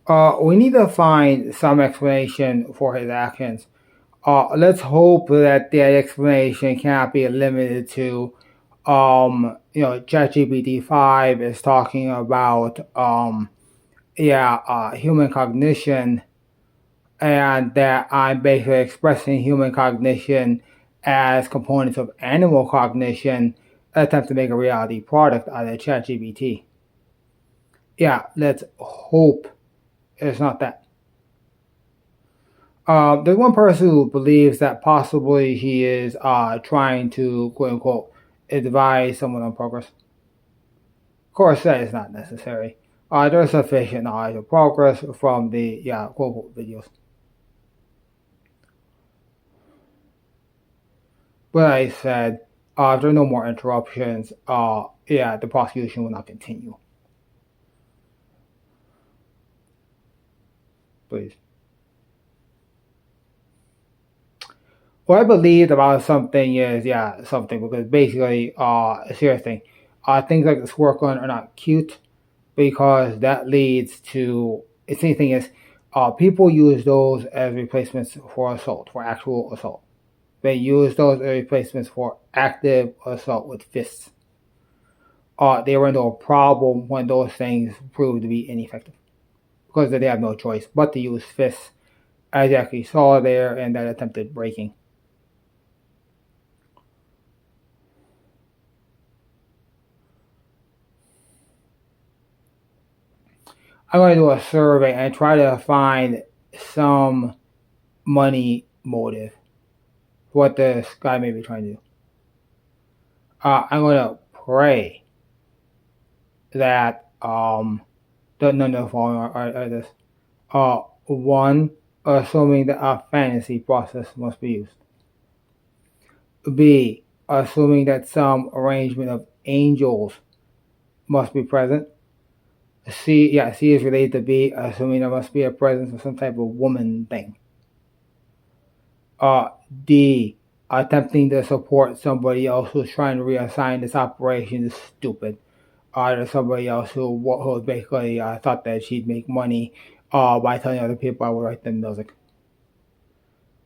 We need to find some explanation for his actions. Let's hope that the explanation cannot be limited to, ChatGPT 5 is talking about, human cognition, and that I'm basically expressing human cognition as components of animal cognition, attempt to make a reality product out of ChatGPT. Yeah, let's hope it's not that. There's one person who believes that possibly he is trying to quote unquote advise someone on progress. Of course, that is not necessary. There's sufficient knowledge of progress from the quote unquote videos. But I said, if there are no more interruptions, the prosecution will not continue. Please. What I believe about something is, something, because basically, serious thing. Things like this work on are not cute because that leads to, the same thing is, people use those as replacements for assault, for actual assault. They use those as replacements for active assault with fists. They run into a problem when those things prove to be ineffective because they have no choice but to use fists, as you actually saw there in that attempted breaking. I'm going to do a survey and try to find some money motive for what this guy may be trying to do. I'm going to pray that none of the following are this. One, assuming that a fantasy process must be used. B, assuming that some arrangement of angels must be present. C is related to B, assuming there must be a presence of some type of woman thing. D, attempting to support somebody else who's trying to reassign this operation is stupid. There's somebody else who basically thought that she'd make money by telling other people I would write them music.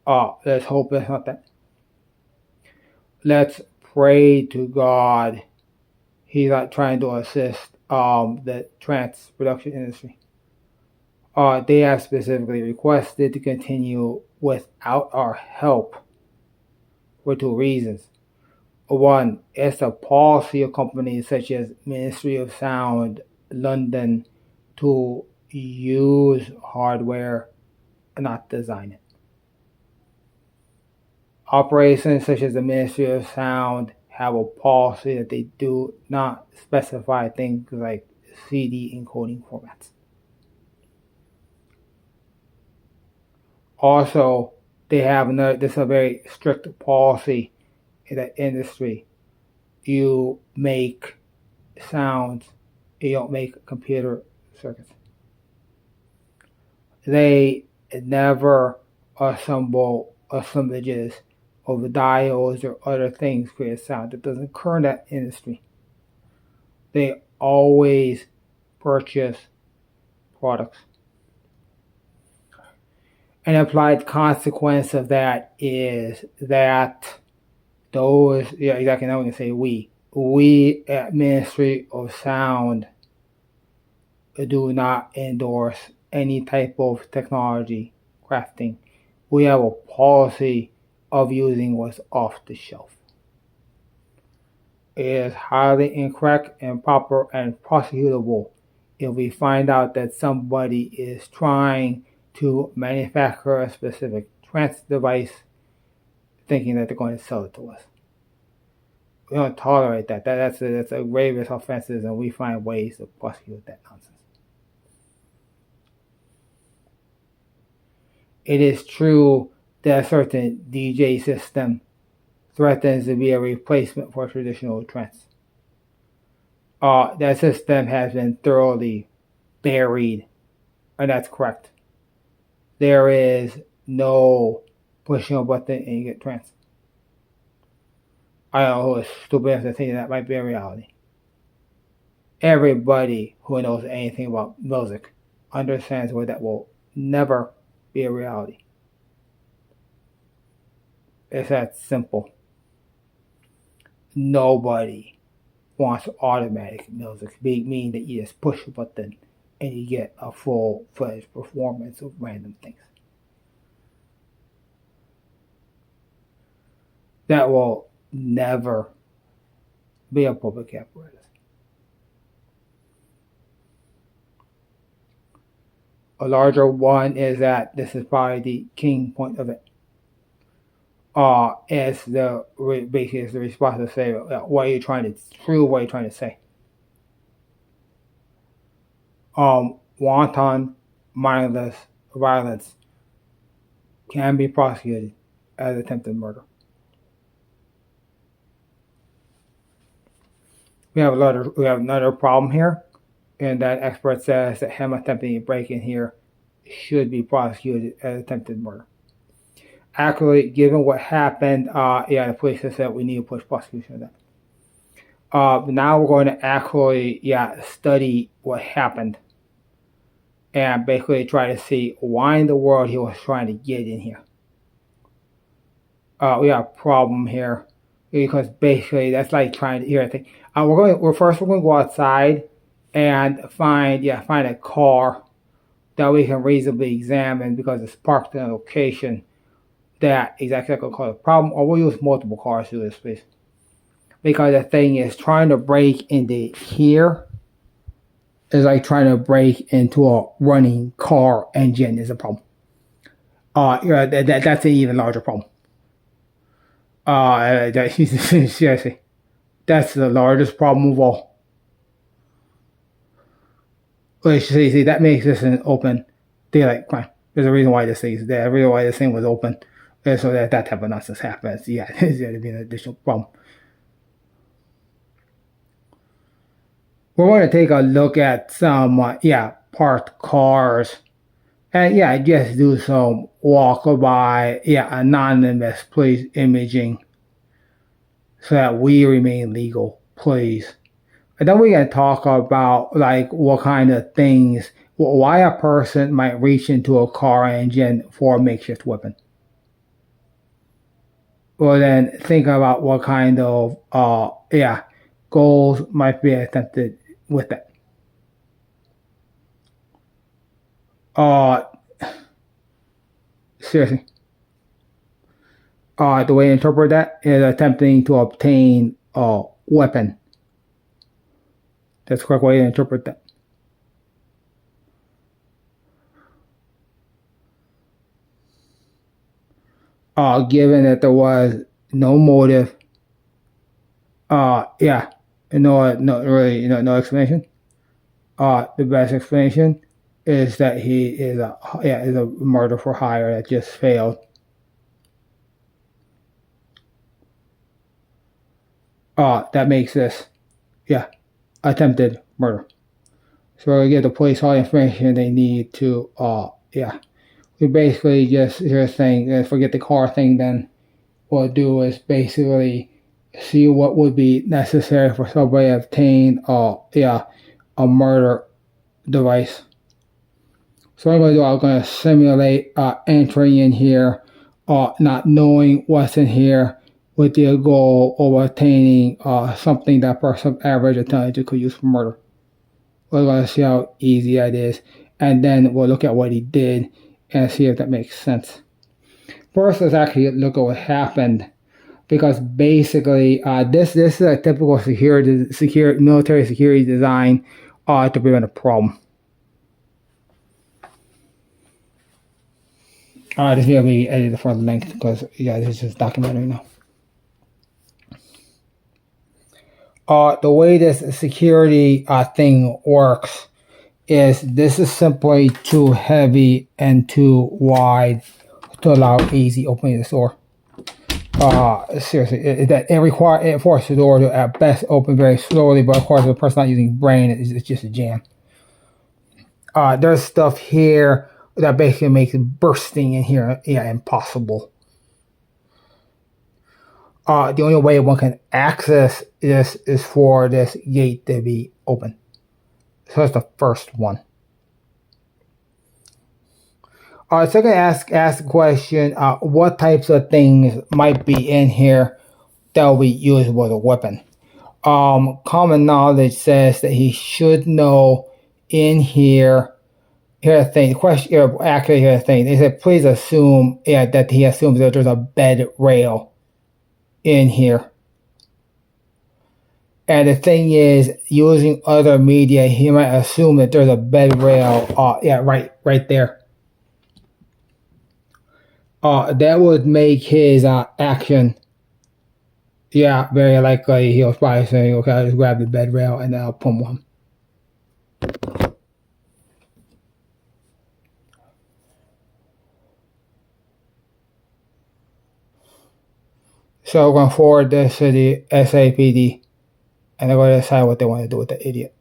Let's hope it's not that. Let's pray to God he's not trying to assist the trance production industry. They have specifically requested to continue without our help for two reasons. One, it's a policy of companies such as Ministry of Sound, London, to use hardware and not design it. Operations such as the Ministry of Sound have a policy that they do not specify things like CD encoding formats. Also, they have this is a very strict policy in the industry. You make sounds, you don't make computer circuits. They never assemble assemblages of diodes or other things create sound. That doesn't occur in that industry. They always purchase products. An applied consequence of that is that those, exactly, now we can say we at Ministry of Sound do not endorse any type of technology crafting. We have a policy of using what's off the shelf. It is highly incorrect, improper, and prosecutable if we find out that somebody is trying to manufacture a specific trance device thinking that they're going to sell it to us. We don't tolerate that. That's a gravest offenses, and we find ways to prosecute that nonsense. It is true that a certain DJ system threatens to be a replacement for traditional trance. That system has been thoroughly buried, and that's correct. There is no pushing a button and you get trance. I don't know who is stupid enough to think that might be a reality. Everybody who knows anything about music understands where that will never be a reality. It's that simple. Nobody wants automatic music, meaning that you just push a button and you get a full-fledged performance of random things. That will never be a public apparatus. A larger one is that this is probably the king point of it. As basically is the response to say, what are you trying to prove? What are you trying to say? Wanton, mindless violence can be prosecuted as attempted murder. We have another problem here, and that expert says that him attempting to break in here should be prosecuted as attempted murder. Actually, given what happened, the police has said we need to push prosecution of that. Now we're going to actually, study what happened and basically try to see why in the world he was trying to get in here. We have a problem here because basically that's like trying to hear a thing. We're going to go outside and find a car that we can reasonably examine because it's parked in a location that is actually going to cause a problem, or we'll use multiple cars to do this, please. Because the thing is, trying to break into here is like trying to break into a running car engine is a problem. That's an even larger problem. Seriously, that's the largest problem of all. See, that makes this an open daylight crime. There's a reason why this thing is there. The reason why this thing was open is so that type of nonsense happens. Yeah, there's going to be an additional problem. We're going to take a look at some, parked cars. And just do some walk-by, anonymous, please, imaging so that we remain legal, please. And then we're going to talk about, like, what kind of things, why a person might reach into a car engine for a makeshift weapon. Well, then think about what kind of, goals might be attempted with that. Seriously. The way to interpret that is attempting to obtain a weapon. That's the correct way to interpret that. Given that there was no motive, no explanation. The best explanation is that he is a murder for hire that just failed. That makes this, attempted murder. So we're gonna give the police all the information they need to, we basically just, here's the thing, forget the car thing then. What we'll do is basically see what would be necessary for somebody to obtain, a murder device. So what I'm going to do, I'm going to simulate entering in here, not knowing what's in here, with the goal of attaining something that person of average intelligence could use for murder. We're going to see how easy that is, and then we'll look at what he did and see if that makes sense. First, let's actually look at what happened, because basically this is a typical military security design to prevent a problem. This is going to be edited for length because this is just documentary now. The way this security thing works is this is simply too heavy and too wide to allow easy opening of the door. Seriously, it forces the door to at best open very slowly, but of course if the person not using brain, it's just a jam. There's stuff here that basically makes bursting in here impossible. The only way one can access this is for this gate to be open. So that's the first one. So I can ask the question: what types of things might be in here that will be usable as a weapon? Common knowledge says that he should know in here. Here's the thing. The question, actually, here's the thing. They said, please assume, that he assumes that there's a bed rail in here. And the thing is, using other media, he might assume that there's a bed rail. Right there. That would make his action, very likely he'll probably say, okay, I'll just grab the bed rail and then I'll pummel him. So we're going to forward this to the SAPD, and they're going to decide what they want to do with the idiot.